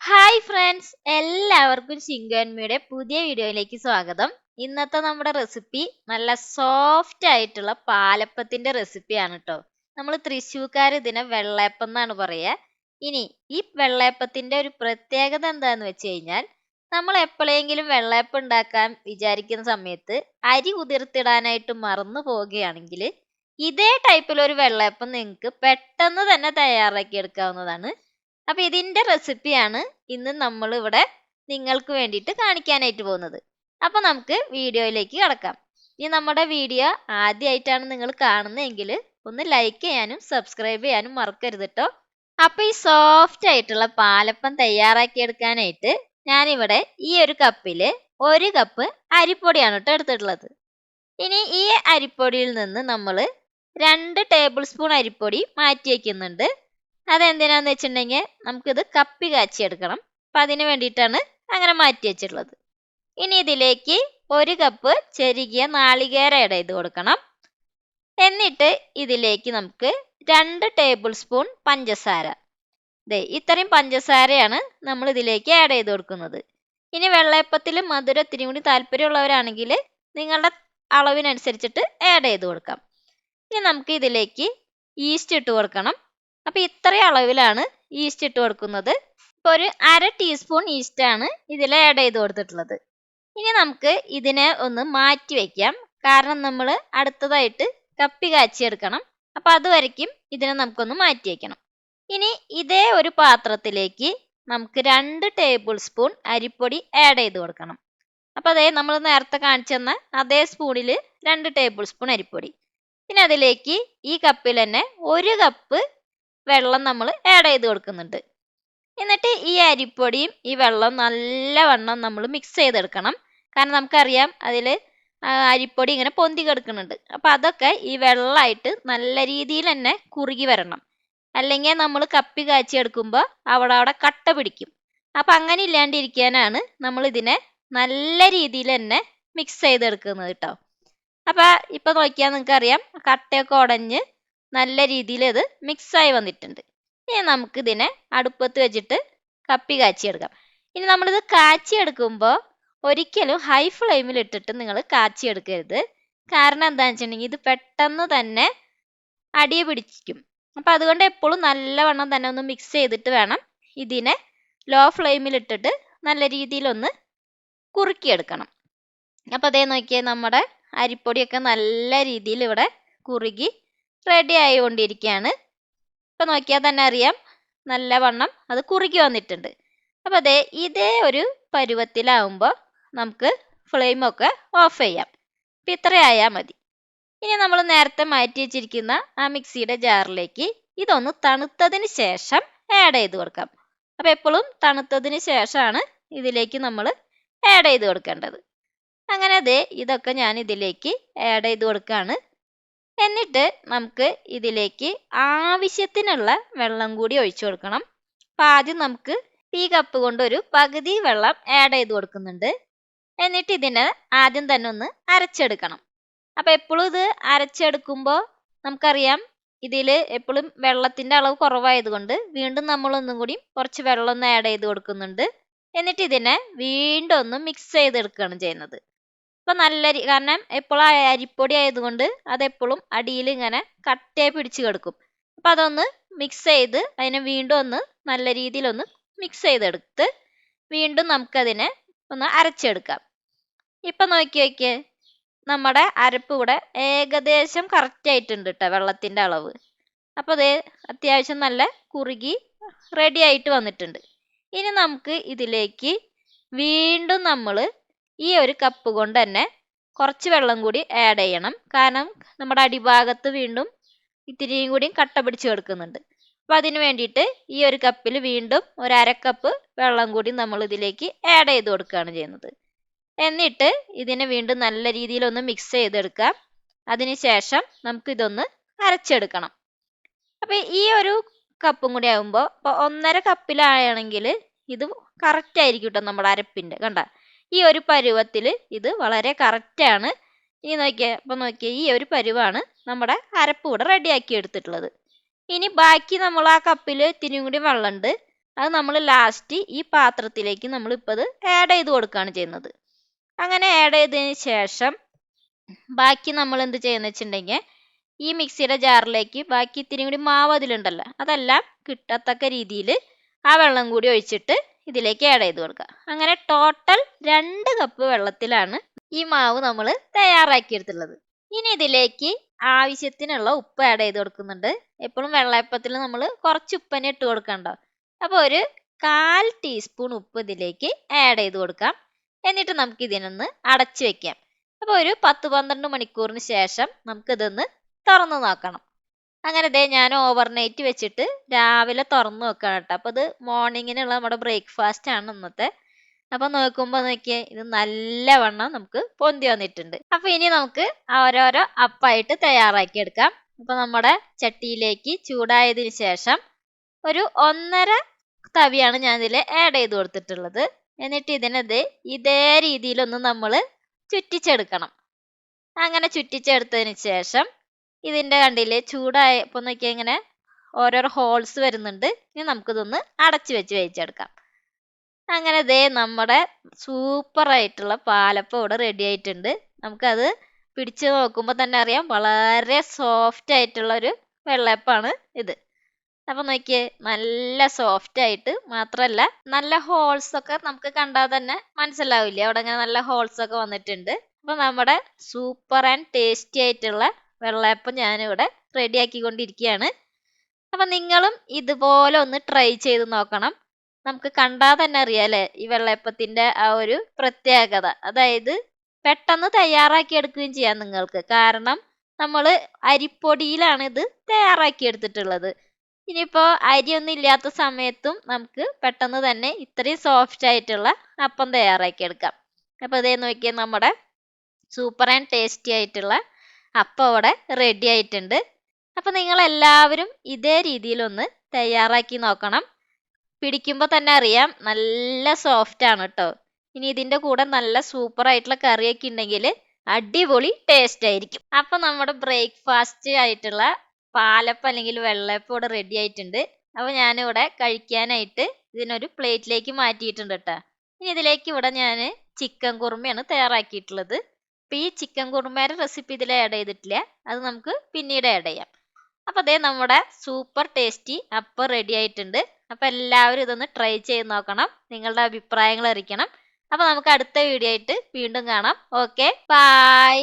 Hi friends, എല്ലാവർക്കും ഷിങ്കു പുതിയ വീഡിയോയിലേക്ക് സ്വാഗതം. ഇന്നത്തെ നമ്മുടെ റെസിപ്പി നല്ല സോഫ്റ്റ് ആയിട്ടുള്ള പാലപ്പത്തിന്റെ റെസിപ്പിയാണ് കേട്ടോ. നമ്മൾ തൃശ്ശൂർക്കാർ ഇതിനെ വെള്ളയപ്പം എന്നാണ് പറയുക. ഇനി ഈ വെള്ളയപ്പത്തിന്റെ ഒരു പ്രത്യേകത എന്താന്ന് വെച്ച് കഴിഞ്ഞാൽ, നമ്മൾ എപ്പോഴെങ്കിലും വെള്ളയപ്പം ഉണ്ടാക്കാൻ വിചാരിക്കുന്ന സമയത്ത് അരി കുതിർത്തിടാനായിട്ട് മറന്നു പോവുകയാണെങ്കിൽ ഇതേ ടൈപ്പിൽ ഒരു വെള്ളയപ്പം നിങ്ങൾക്ക് പെട്ടെന്ന് തന്നെ തയ്യാറാക്കി എടുക്കാവുന്നതാണ്. അപ്പൊ ഇതിന്റെ റെസിപ്പിയാണ് ഇന്ന് നമ്മൾ ഇവിടെ നിങ്ങൾക്ക് വേണ്ടിയിട്ട് കാണിക്കാനായിട്ട് പോകുന്നത്. അപ്പൊ നമുക്ക് വീഡിയോയിലേക്ക് കടക്കാം. ഇനി നമ്മുടെ വീഡിയോ ആദ്യമായിട്ടാണ് നിങ്ങൾ കാണുന്നതെങ്കിൽ ഒന്ന് ലൈക്ക് ചെയ്യാനും സബ്സ്ക്രൈബ് ചെയ്യാനും മറക്കരുത് കേട്ടോ. അപ്പൊ ഈ സോഫ്റ്റ് ആയിട്ടുള്ള പാലപ്പം തയ്യാറാക്കി എടുക്കാനായിട്ട് ഞാനിവിടെ ഈ ഒരു കപ്പില് 1 കപ്പ് അരിപ്പൊടിയാണ് കേട്ടോ എടുത്തിട്ടുള്ളത്. ഇനി ഈ അരിപ്പൊടിയിൽ നിന്ന് നമ്മൾ 2 ടേബിൾ സ്പൂൺ അരിപ്പൊടി മാറ്റി വയ്ക്കുന്നുണ്ട്. അതെന്തിനാന്ന് വെച്ചിട്ടുണ്ടെങ്കിൽ നമുക്കിത് കപ്പി കാച്ചിയെടുക്കണം. അപ്പം അതിന് വേണ്ടിയിട്ടാണ് അങ്ങനെ മാറ്റി വെച്ചിട്ടുള്ളത്. ഇനി ഇതിലേക്ക് 1 കപ്പ് ചെറുകിയ നാളികേരം ആഡ് ചെയ്ത് കൊടുക്കണം. എന്നിട്ട് ഇതിലേക്ക് നമുക്ക് 2 ടേബിൾ സ്പൂൺ പഞ്ചസാര, ഇത്രയും പഞ്ചസാരയാണ് നമ്മൾ ഇതിലേക്ക് ആഡ് ചെയ്ത് കൊടുക്കുന്നത്. ഇനി വെള്ളയപ്പത്തിൽ മധുരം ഇത്തിരി കൂടി താല്പര്യമുള്ളവരാണെങ്കിൽ നിങ്ങളുടെ അളവിനനുസരിച്ചിട്ട് ആഡ് ചെയ്ത് കൊടുക്കാം. ഇനി നമുക്ക് ഇതിലേക്ക് ഈസ്റ്റ് ഇട്ട് കൊടുക്കണം. അപ്പൊ ഇത്രയും അളവിലാണ് ഈസ്റ്റ് ഇട്ട് കൊടുക്കുന്നത്. ഇപ്പൊ ഒരു 1/2 ടീസ്പൂൺ ഈസ്റ്റ് ആണ് ഇതിൽ ആഡ് ചെയ്ത് കൊടുത്തിട്ടുള്ളത്. ഇനി നമുക്ക് ഇതിനെ ഒന്ന് മാറ്റി വെക്കാം, കാരണം നമ്മൾ അടുത്തതായിട്ട് കപ്പി കാച്ചിയെടുക്കണം. അപ്പൊ അതുവരയ്ക്കും ഇതിനെ നമുക്കൊന്ന് മാറ്റി വെക്കണം. ഇനി ഇതേ ഒരു പാത്രത്തിലേക്ക് നമുക്ക് 2 ടേബിൾ സ്പൂൺ അരിപ്പൊടി ആഡ് ചെയ്ത് കൊടുക്കണം. അപ്പൊ അതേ നമ്മൾ നേരത്തെ കാണിച്ചെന്ന അതേ സ്പൂണിൽ 2 ടേബിൾ സ്പൂൺ അരിപ്പൊടി. പിന്നെ അതിലേക്ക് ഈ കപ്പിൽ തന്നെ 1 കപ്പ് വെള്ളം നമ്മൾ ആഡ് ചെയ്ത് കൊടുക്കുന്നുണ്ട്. എന്നിട്ട് ഈ അരിപ്പൊടിയും ഈ വെള്ളം നല്ലവണ്ണം നമ്മൾ മിക്സ് ചെയ്തെടുക്കണം. കാരണം നമുക്കറിയാം അതിൽ അരിപ്പൊടി ഇങ്ങനെ പൊന്തി കിടക്കുന്നുണ്ട്. അപ്പം അതൊക്കെ ഈ വെള്ളമായിട്ട് നല്ല രീതിയിൽ തന്നെ കുറുകി വരണം. അല്ലെങ്കിൽ നമ്മൾ കപ്പി കാച്ചിയെടുക്കുമ്പോൾ അവിടെ കട്ട പിടിക്കും. അപ്പം അങ്ങനെ ഇല്ലാണ്ടിരിക്കാനാണ് നമ്മൾ ഇതിനെ നല്ല രീതിയിൽ തന്നെ മിക്സ് ചെയ്തെടുക്കുന്നത് കേട്ടോ. അപ്പം ഇപ്പം നോക്കിയാൽ നിങ്ങൾക്കറിയാം കട്ടയൊക്കെ ഉടഞ്ഞ് നല്ല രീതിയിൽ ഇത് മിക്സായി വന്നിട്ടുണ്ട്. ഇനി നമുക്കിതിനെ അടുപ്പത്ത് വെച്ചിട്ട് കപ്പി കാച്ചിയെടുക്കാം. ഇനി നമ്മളിത് കാച്ചിയെടുക്കുമ്പോൾ ഒരിക്കലും ഹൈ ഫ്ലെയിമിൽ ഇട്ടിട്ട് നിങ്ങൾ കാച്ചിയെടുക്കരുത്. കാരണം എന്താണെന്ന് വെച്ചിട്ടുണ്ടെങ്കിൽ ഇത് പെട്ടെന്ന് തന്നെ അടിയെ പിടിക്കും. അപ്പം അതുകൊണ്ട് എപ്പോഴും നല്ലവണ്ണം തന്നെ ഒന്ന് മിക്സ് ചെയ്തിട്ട് വേണം ഇതിനെ ലോ ഫ്ലെയിമിൽ ഇട്ടിട്ട് നല്ല രീതിയിലൊന്ന് കുറുക്കിയെടുക്കണം. അപ്പം അതേ നോക്കിയാൽ നമ്മുടെ അരിപ്പൊടിയൊക്കെ നല്ല രീതിയിൽ ഇവിടെ കുറുകി റെഡി ആയിക്കൊണ്ടിരിക്കുകയാണ്. ഇപ്പം നോക്കിയാൽ തന്നെ അറിയാം നല്ലവണ്ണം അത് കുറുകി വന്നിട്ടുണ്ട്. അപ്പം ഇതേ ഒരു പരുവത്തിലാവുമ്പോൾ നമുക്ക് ഫ്ലെയിമൊക്കെ ഓഫ് ചെയ്യാം. ഇപ്പം ഇത്രയായാൽ മതി. ഇനി നമ്മൾ നേരത്തെ മാറ്റി വെച്ചിരിക്കുന്ന ആ മിക്സിയുടെ ജാറിലേക്ക് ഇതൊന്ന് തണുത്തതിന് ശേഷം ആഡ് ചെയ്ത് കൊടുക്കാം. അപ്പം എപ്പോഴും തണുത്തതിന് ശേഷമാണ് ഇതിലേക്ക് നമ്മൾ ആഡ് ചെയ്ത് കൊടുക്കേണ്ടത്. അങ്ങനെ ഇതൊക്കെ ഞാൻ ഇതിലേക്ക് ആഡ് ചെയ്ത് കൊടുക്കുകയാണ്. എന്നിട്ട് നമുക്ക് ഇതിലേക്ക് ആവശ്യത്തിനുള്ള വെള്ളം കൂടി ഒഴിച്ചു കൊടുക്കണം. അപ്പം ആദ്യം നമുക്ക് ഈ കപ്പ് കൊണ്ട് ഒരു പകുതി വെള്ളം ആഡ് ചെയ്ത് കൊടുക്കുന്നുണ്ട്. എന്നിട്ട് ഇതിനെ ആദ്യം തന്നെ ഒന്ന് അരച്ചെടുക്കണം. അപ്പം എപ്പോഴും ഇത് അരച്ചെടുക്കുമ്പോൾ നമുക്കറിയാം ഇതിൽ എപ്പോഴും വെള്ളത്തിൻ്റെ അളവ് കുറവായതുകൊണ്ട് വീണ്ടും നമ്മളൊന്നും കൂടി കുറച്ച് വെള്ളം ഒന്ന് ആഡ് ചെയ്ത് കൊടുക്കുന്നുണ്ട്. എന്നിട്ട് ഇതിനെ വീണ്ടും ഒന്ന് മിക്സ് ചെയ്തെടുക്കുകയാണ് ചെയ്യുന്നത്. അപ്പം കാരണം എപ്പോഴും അരിപ്പൊടി ആയതുകൊണ്ട് അതെപ്പോഴും അടിയിൽ ഇങ്ങനെ കട്ടയെ പിടിച്ച് കിടക്കും. അപ്പം അതൊന്ന് മിക്സ് ചെയ്ത് അതിനെ വീണ്ടും ഒന്ന് നല്ല രീതിയിലൊന്ന് മിക്സ് ചെയ്തെടുത്ത് വീണ്ടും നമുക്കതിനെ ഒന്ന് അരച്ചെടുക്കാം. ഇപ്പം നോക്കിയേ നമ്മുടെ അരപ്പ് ഇവിടെ ഏകദേശം കറക്റ്റ് ആയിട്ടുണ്ട് കേട്ടോ വെള്ളത്തിൻ്റെ അളവ്. അപ്പോൾ അത്യാവശ്യം നല്ല കുറുകി റെഡി ആയിട്ട് വന്നിട്ടുണ്ട്. ഇനി നമുക്ക് ഇതിലേക്ക് വീണ്ടും നമ്മൾ ഈ ഒരു കപ്പ് കൊണ്ട് തന്നെ കുറച്ച് വെള്ളം കൂടി ആഡ് ചെയ്യണം. കാരണം നമ്മുടെ അടിഭാഗത്ത് വീണ്ടും ഇത്തിരിയും കൂടി കട്ട പിടിച്ച് കിടക്കുന്നുണ്ട്. അപ്പം അതിന് വേണ്ടിയിട്ട് ഈ ഒരു കപ്പിൽ വീണ്ടും ഒരു 1/2 കപ്പ് വെള്ളം കൂടി നമ്മൾ ഇതിലേക്ക് ആഡ് ചെയ്ത് കൊടുക്കുകയാണ് ചെയ്യുന്നത്. എന്നിട്ട് ഇതിനെ വീണ്ടും നല്ല രീതിയിലൊന്ന് മിക്സ് ചെയ്തെടുക്കാം. അതിനുശേഷം നമുക്കിതൊന്ന് അരച്ചെടുക്കണം. അപ്പം ഈ ഒരു കപ്പും കൂടി ആകുമ്പോൾ ഇപ്പോൾ 1/2 കപ്പിലാണെങ്കിൽ ഇത് കറക്റ്റ് ആയിരിക്കും കേട്ടോ നമ്മുടെ അരപ്പിൻ്റെ. കണ്ട ഈ ഒരു പരുവത്തിൽ ഇത് വളരെ കറക്റ്റാണ്. ഇനി നോക്കിയേ ഈ ഒരു പരുവാണ് നമ്മുടെ അരപ്പ് ഇവിടെ റെഡിയാക്കി എടുത്തിട്ടുള്ളത്. ഇനി ബാക്കി നമ്മൾ ആ കപ്പിൽ ഇത്തിരിയും കൂടി വെള്ളമുണ്ട്. അത് നമ്മൾ ലാസ്റ്റ് ഈ പാത്രത്തിലേക്ക് നമ്മളിപ്പോൾ അത് ആഡ് ചെയ്ത് കൊടുക്കുകയാണ് ചെയ്യുന്നത്. അങ്ങനെ ആഡ് ചെയ്തതിന് ശേഷം ബാക്കി നമ്മൾ എന്ത് ചെയ്യുന്നത് വെച്ചിട്ടുണ്ടെങ്കിൽ ഈ മിക്സിയുടെ ജാറിലേക്ക് ബാക്കി ഇത്തിരി കൂടി മാവ് അതിലുണ്ടല്ലോ അതെല്ലാം കിട്ടത്തക്ക രീതിയിൽ ആ വെള്ളം കൂടി ഒഴിച്ചിട്ട് ഇതിലേക്ക് ആഡ് ചെയ്ത് കൊടുക്കുക. അങ്ങനെ ടോട്ടൽ 2 കപ്പ് വെള്ളത്തിലാണ് ഈ മാവ് നമ്മൾ തയ്യാറാക്കിയെടുത്തുള്ളത്. ഇനി ഇതിലേക്ക് ആവശ്യത്തിനുള്ള ഉപ്പ് ആഡ് ചെയ്ത് കൊടുക്കുന്നുണ്ട്. എപ്പോഴും വെള്ളയപ്പത്തിൽ നമ്മൾ കുറച്ച് ഉപ്പ് തന്നെ ഇട്ട് കൊടുക്കണ്ടോ. അപ്പോൾ ഒരു 1/4 ടീസ്പൂൺ ഉപ്പ് ഇതിലേക്ക് ആഡ് ചെയ്ത് കൊടുക്കാം. എന്നിട്ട് നമുക്ക് ഇതിനൊന്ന് അടച്ചു വെക്കാം. അപ്പോൾ ഒരു 10-12 മണിക്കൂറിന് ശേഷം നമുക്കിതൊന്ന് തുറന്നു നോക്കണം. അങ്ങനെ ദേ ഞാൻ ഓവർനൈറ്റ് വെച്ചിട്ട് രാവിലെ തുറന്നു നോക്കുകയാണ് കേട്ടോ. അപ്പോൾ ഇത് മോർണിംഗിനുള്ള നമ്മുടെ ബ്രേക്ക്ഫാസ്റ്റ് ആണ് ഇന്നത്തെ. അപ്പോൾ നോക്കുമ്പോൾ നോക്കിയേ ഇത് നല്ലവണ്ണം നമുക്ക് പൊന്തി വന്നിട്ടുണ്ട്. അപ്പോൾ ഇനി നമുക്ക് ഓരോരോ അപ്പായിട്ട് തയ്യാറാക്കി എടുക്കാം. അപ്പോൾ നമ്മുടെ ചട്ടിയിലേക്ക് ചൂടായതിന് ശേഷം ഒരു 1.5 തവിയാണ് ഞാൻ ഇതിൽ ആഡ് ചെയ്ത് കൊടുത്തിട്ടുള്ളത്. എന്നിട്ട് ഇതിനത് ഇതേ രീതിയിലൊന്ന് നമ്മൾ ചുറ്റിച്ചെടുക്കണം. അങ്ങനെ ചുറ്റിച്ചെടുത്തതിന് ശേഷം ഇതിൻ്റെ കണ്ടില്ലേ ചൂടായപ്പോൾ നോക്കിയാൽ ഇങ്ങനെ ഓരോരോ ഹോൾസ് വരുന്നുണ്ട്. ഇനി നമുക്കിതൊന്ന് അടച്ചു വെച്ച് വേവിച്ചെടുക്കാം. അങ്ങനെ ദേ നമ്മുടെ സൂപ്പറായിട്ടുള്ള പാലപ്പം ഇവിടെ റെഡി ആയിട്ടുണ്ട്. നമുക്കത് പിടിച്ച് നോക്കുമ്പോൾ തന്നെ അറിയാം വളരെ സോഫ്റ്റ് ആയിട്ടുള്ള ഒരു വെള്ളയപ്പമാണ് ഇത്. അപ്പം നോക്കിയേ നല്ല സോഫ്റ്റ് ആയിട്ട് മാത്രമല്ല നല്ല ഹോൾസ് ഒക്കെ നമുക്ക് കണ്ടാൽ തന്നെ മനസ്സിലാവില്ലേ അവിടെ ഇങ്ങനെ നല്ല ഹോൾസ് ഒക്കെ വന്നിട്ടുണ്ട്. അപ്പം നമ്മുടെ സൂപ്പർ ആൻഡ് ടേസ്റ്റി ആയിട്ടുള്ള വെള്ളയപ്പം ഞാനിവിടെ റെഡി ആക്കിക്കൊണ്ടിരിക്കുകയാണ്. അപ്പം നിങ്ങളും ഇതുപോലെ ഒന്ന് ട്രൈ ചെയ്ത് നോക്കണം. നമുക്ക് കണ്ടാൽ തന്നെ അറിയാലേ ഈ വെള്ളയപ്പത്തിൻ്റെ ആ ഒരു പ്രത്യേകത. അതായത് പെട്ടെന്ന് തയ്യാറാക്കി എടുക്കുകയും ചെയ്യാം നിങ്ങൾക്ക്. കാരണം നമ്മൾ അരിപ്പൊടിയിലാണ് ഇത് തയ്യാറാക്കി എടുത്തിട്ടുള്ളത്. ഇനിയിപ്പോൾ അരിയൊന്നും ഇല്ലാത്ത സമയത്തും നമുക്ക് പെട്ടെന്ന് തന്നെ ഇത്രയും സോഫ്റ്റ് ആയിട്ടുള്ള അപ്പം തയ്യാറാക്കി എടുക്കാം. അപ്പോൾ ഇതേ നോക്കിയാൽ നമ്മുടെ സൂപ്പർ ആൻഡ് ടേസ്റ്റി ആയിട്ടുള്ള അപ്പം അവിടെ റെഡി ആയിട്ടുണ്ട്. അപ്പം നിങ്ങളെല്ലാവരും ഇതേ രീതിയിലൊന്ന് തയ്യാറാക്കി നോക്കണം. പിടിക്കുമ്പോൾ തന്നെ അറിയാം നല്ല സോഫ്റ്റ് ആണ് കേട്ടോ. ഇനി ഇതിൻ്റെ കൂടെ നല്ല സൂപ്പർ ആയിട്ടുള്ള കറിയൊക്കെ ഉണ്ടെങ്കിൽ അടിപൊളി ടേസ്റ്റ് ആയിരിക്കും. അപ്പം നമ്മുടെ ബ്രേക്ക്ഫാസ്റ്റ് ആയിട്ടുള്ള പാലപ്പം അല്ലെങ്കിൽ വെള്ളയപ്പം ഇവിടെ റെഡി ആയിട്ടുണ്ട്. അപ്പോൾ ഞാനിവിടെ കഴിക്കാനായിട്ട് ഇതിനൊരു പ്ലേറ്റിലേക്ക് മാറ്റിയിട്ടുണ്ട് കേട്ടോ. ഇനി ഇതിലേക്ക് ഇവിടെ ഞാൻ ചിക്കൻ കുറുമയാണ് തയ്യാറാക്കിയിട്ടുള്ളത്. അപ്പോൾ ഈ ചിക്കൻ കുറുമയുടെ റെസിപ്പി ഇതിൽ ആഡ് ചെയ്തിട്ടില്ല, അത് നമുക്ക് പിന്നീട് ആഡ് ചെയ്യാം. അപ്പോൾ അതേ നമ്മുടെ സൂപ്പർ ടേസ്റ്റി അപ്പം റെഡി ആയിട്ടുണ്ട്. അപ്പോൾ എല്ലാവരും ഇതൊന്ന് ട്രൈ ചെയ്ത് നോക്കണം, നിങ്ങളുടെ അഭിപ്രായങ്ങൾ അറിയിക്കണം. അപ്പോൾ നമുക്ക് അടുത്ത വീഡിയോ ആയിട്ട് വീണ്ടും കാണാം. Okay, by.